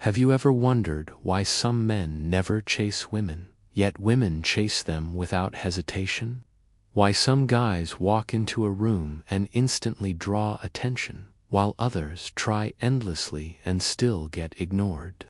Have you ever wondered why some men never chase women, yet women chase them without hesitation? Why some guys walk into a room and instantly draw attention, while others try endlessly and still get ignored?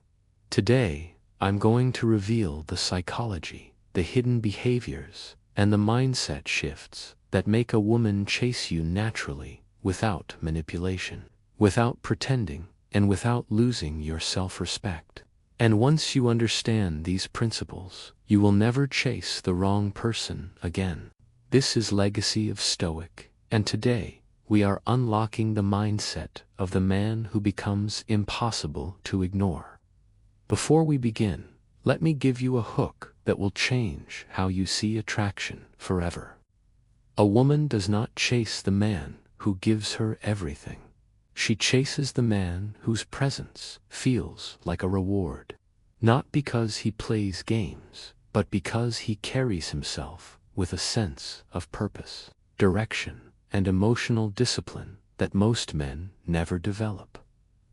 Today, I'm going to reveal the psychology, the hidden behaviors, and the mindset shifts that make a woman chase you naturally, without manipulation, without pretending, and without losing your self-respect. And once you understand these principles, you will never chase the wrong person again. This is Legacy of Stoic, and today we are unlocking the mindset of the man who becomes impossible to ignore. Before we begin, let me give you a hook that will change how you see attraction forever. A woman does not chase the man who gives her everything. She chases the man whose presence feels like a reward, not because he plays games, but because he carries himself with a sense of purpose, direction, and emotional discipline that most men never develop.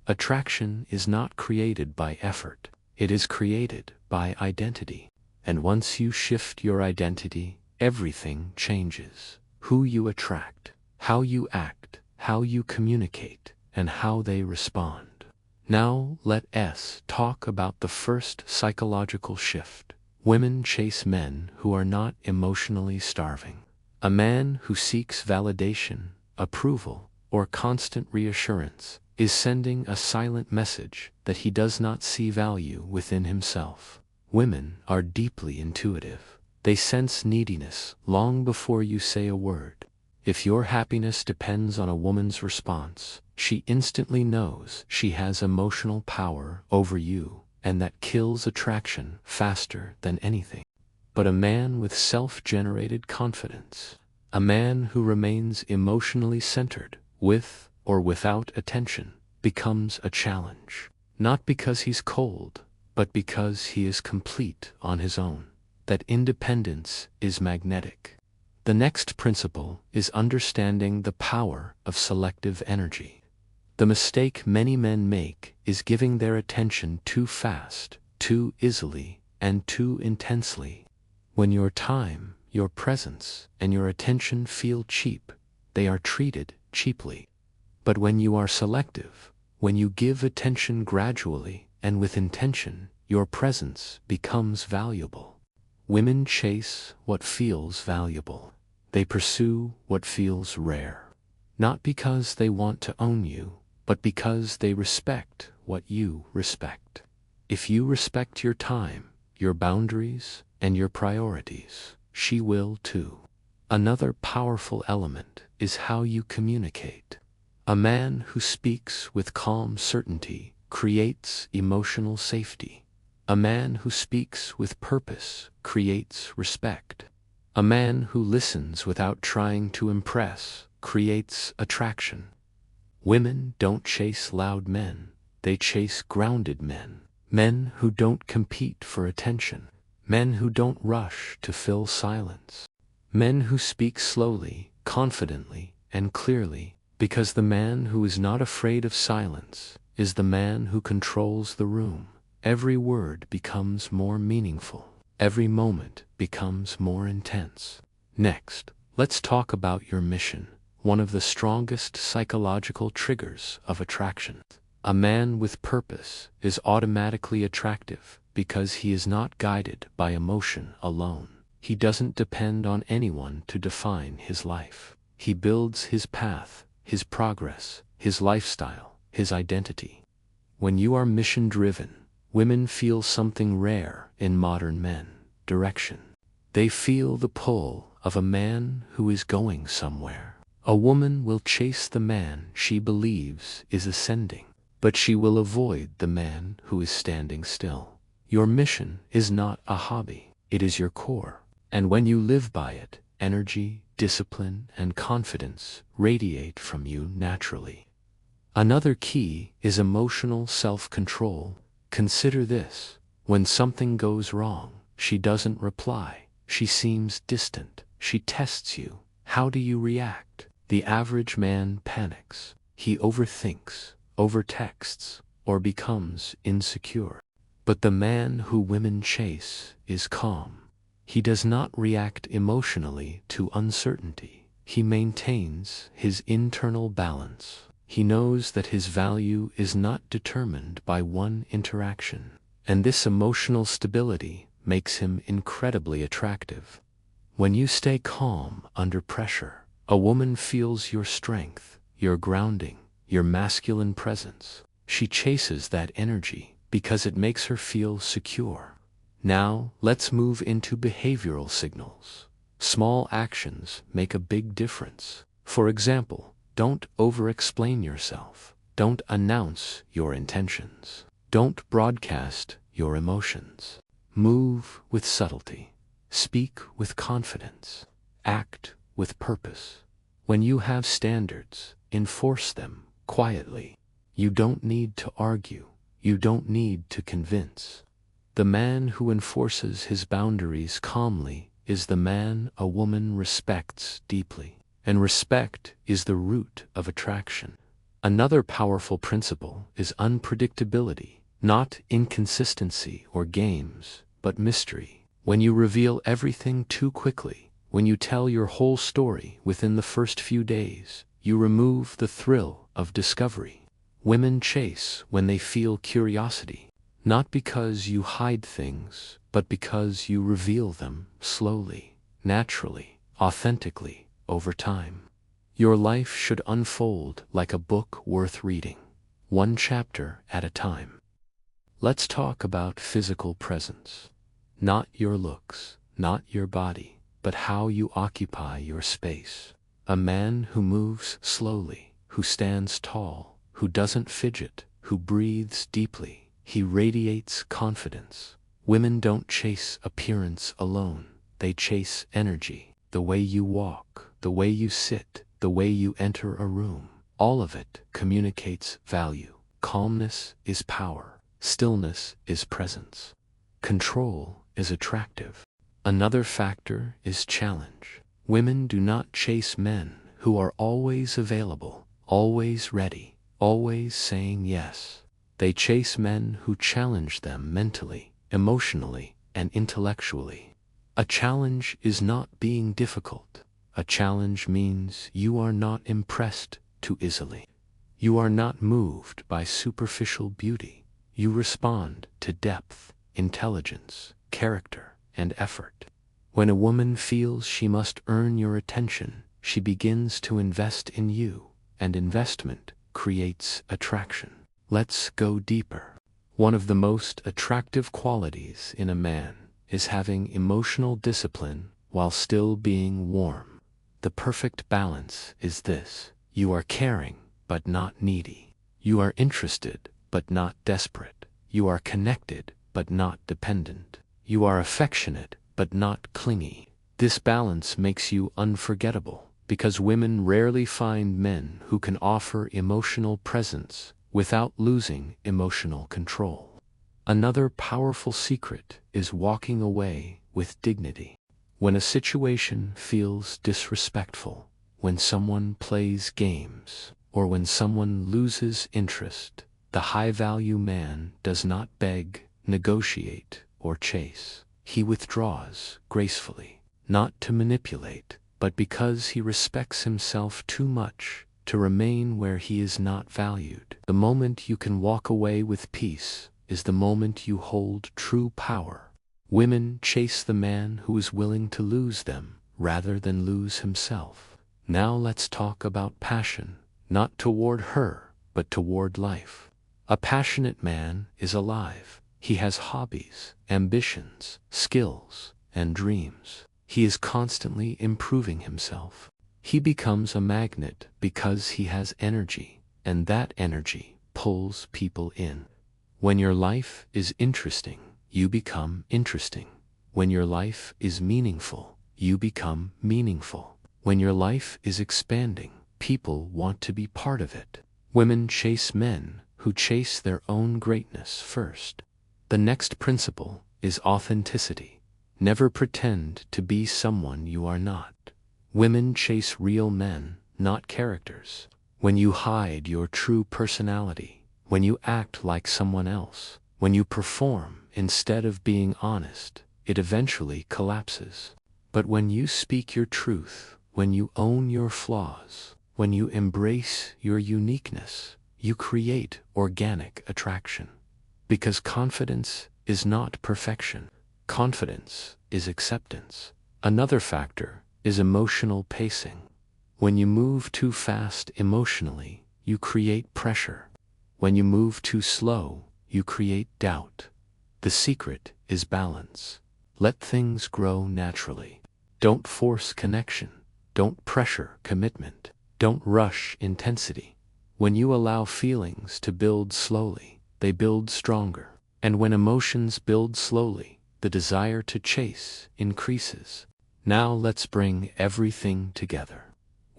Attraction is not created by effort, it is created by identity. And once you shift your identity, everything changes. Who you attract, how you act, how you communicate, and how they respond. Now let us talk about the first psychological shift. Women chase men who are not emotionally starving. A man who seeks validation, approval, or constant reassurance is sending a silent message that he does not see value within himself. Women are deeply intuitive. They sense neediness long before you say a word. If your happiness depends on a woman's response, she instantly knows she has emotional power over you, and that kills attraction faster than anything. But a man with self-generated confidence, a man who remains emotionally centered, with or without attention, becomes a challenge. Not because he's cold, but because he is complete on his own. That independence is magnetic. The next principle is understanding the power of selective energy. The mistake many men make is giving their attention too fast, too easily, and too intensely. When your time, your presence, and your attention feel cheap, they are treated cheaply. But when you are selective, when you give attention gradually and with intention, your presence becomes valuable. Women chase what feels valuable. They pursue what feels rare. Not because they want to own you, but because they respect what you respect. If you respect your time, your boundaries, and your priorities, she will too. Another powerful element is how you communicate. A man who speaks with calm certainty creates emotional safety. A man who speaks with purpose creates respect. A man who listens without trying to impress creates attraction. Women don't chase loud men, they chase grounded men. Men who don't compete for attention. Men who don't rush to fill silence. Men who speak slowly, confidently, and clearly, because the man who is not afraid of silence is the man who controls the room. Every word becomes more meaningful. Every moment becomes more intense. Next, let's talk about your mission, one of the strongest psychological triggers of attraction. A man with purpose is automatically attractive because he is not guided by emotion alone. He doesn't depend on anyone to define his life. He builds his path, his progress, his lifestyle, his identity. When you are mission-driven, women feel something rare in modern men: direction. They feel the pull of a man who is going somewhere. A woman will chase the man she believes is ascending, but she will avoid the man who is standing still. Your mission is not a hobby, it is your core. And when you live by it, energy, discipline, and confidence radiate from you naturally. Another key is emotional self-control. Consider this: when something goes wrong, she doesn't reply. She seems distant. She tests you. How do you react? The average man panics. He overthinks, overtexts, or becomes insecure. But the man who women chase is calm. He does not react emotionally to uncertainty. He maintains his internal balance. He knows that his value is not determined by one interaction, and this emotional stability makes him incredibly attractive. When you stay calm under pressure, a woman feels your strength, your grounding, your masculine presence. She chases that energy because it makes her feel secure. Now, let's move into behavioral signals. Small actions make a big difference. For example, don't over-explain yourself. Don't announce your intentions. Don't broadcast your emotions. Move with subtlety. Speak with confidence. Act with purpose. When you have standards, enforce them quietly. You don't need to argue. You don't need to convince. The man who enforces his boundaries calmly is the man a woman respects deeply. And respect is the root of attraction. Another powerful principle is unpredictability, not inconsistency or games, but mystery. When you reveal everything too quickly, when you tell your whole story within the first few days, you remove the thrill of discovery. Women chase when they feel curiosity, not because you hide things, but because you reveal them slowly, naturally, authentically, over time. Your life should unfold like a book worth reading, one chapter at a time. Let's talk about physical presence. Not your looks, not your body, but how you occupy your space. A man who moves slowly, who stands tall, who doesn't fidget, who breathes deeply, he radiates confidence. Women don't chase appearance alone, they chase energy. The way you walk, the way you sit, the way you enter a room, all of it communicates value. Calmness is power. Stillness is presence. Control is attractive. Another factor is challenge. Women do not chase men who are always available, always ready, always saying yes. They chase men who challenge them mentally, emotionally, and intellectually. A challenge is not being difficult. A challenge means you are not impressed too easily. You are not moved by superficial beauty. You respond to depth, intelligence, character, and effort. When a woman feels she must earn your attention, she begins to invest in you, and investment creates attraction. Let's go deeper. One of the most attractive qualities in a man is having emotional discipline while still being warm. The perfect balance is this: you are caring, but not needy. You are interested, but not desperate. You are connected, but not dependent. You are affectionate, but not clingy. This balance makes you unforgettable, because women rarely find men who can offer emotional presence without losing emotional control. Another powerful secret is walking away with dignity. When a situation feels disrespectful, when someone plays games, or when someone loses interest, the high-value man does not beg, negotiate, or chase. He withdraws gracefully, not to manipulate, but because he respects himself too much to remain where he is not valued. The moment you can walk away with peace is the moment you hold true power. Women chase the man who is willing to lose them rather than lose himself. Now let's talk about passion, not toward her, but toward life. A passionate man is alive. He has hobbies, ambitions, skills, and dreams. He is constantly improving himself. He becomes a magnet because he has energy, and that energy pulls people in. When your life is interesting, you become interesting. When your life is meaningful, you become meaningful. When your life is expanding, people want to be part of it. Women chase men who chase their own greatness first. The next principle is authenticity. Never pretend to be someone you are not. Women chase real men, not characters. When you hide your true personality, when you act like someone else, when you perform instead of being honest, it eventually collapses. But when you speak your truth, when you own your flaws, when you embrace your uniqueness, you create organic attraction. Because confidence is not perfection. Confidence is acceptance. Another factor is emotional pacing. When you move too fast emotionally, you create pressure. When you move too slow, you create doubt. The secret is balance. Let things grow naturally. Don't force connection. Don't pressure commitment. Don't rush intensity. When you allow feelings to build slowly, they build stronger. And when emotions build slowly, the desire to chase increases. Now let's bring everything together.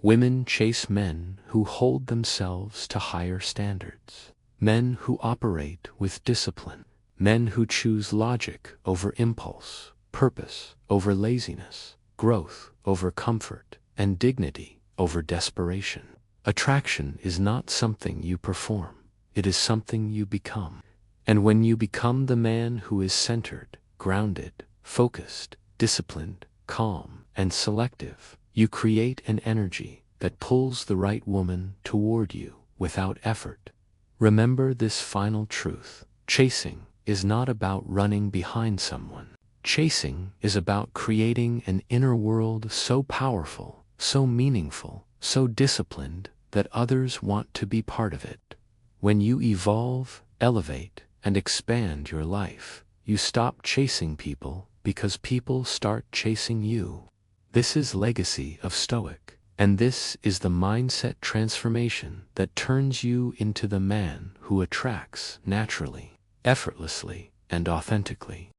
Women chase men who hold themselves to higher standards. Men who operate with discipline. Men who choose logic over impulse, purpose over laziness, growth over comfort, and dignity over desperation. Attraction is not something you perform. It is something you become. And when you become the man who is centered, grounded, focused, disciplined, calm, and selective, you create an energy that pulls the right woman toward you without effort. Remember this final truth. Chasing is not about running behind someone. Chasing is about creating an inner world so powerful, so meaningful, so disciplined that others want to be part of it. When you evolve, elevate, and expand your life, you stop chasing people because people start chasing you. This is Legacy of Stoic, and this is the mindset transformation that turns you into the man who attracts naturally, effortlessly, and authentically.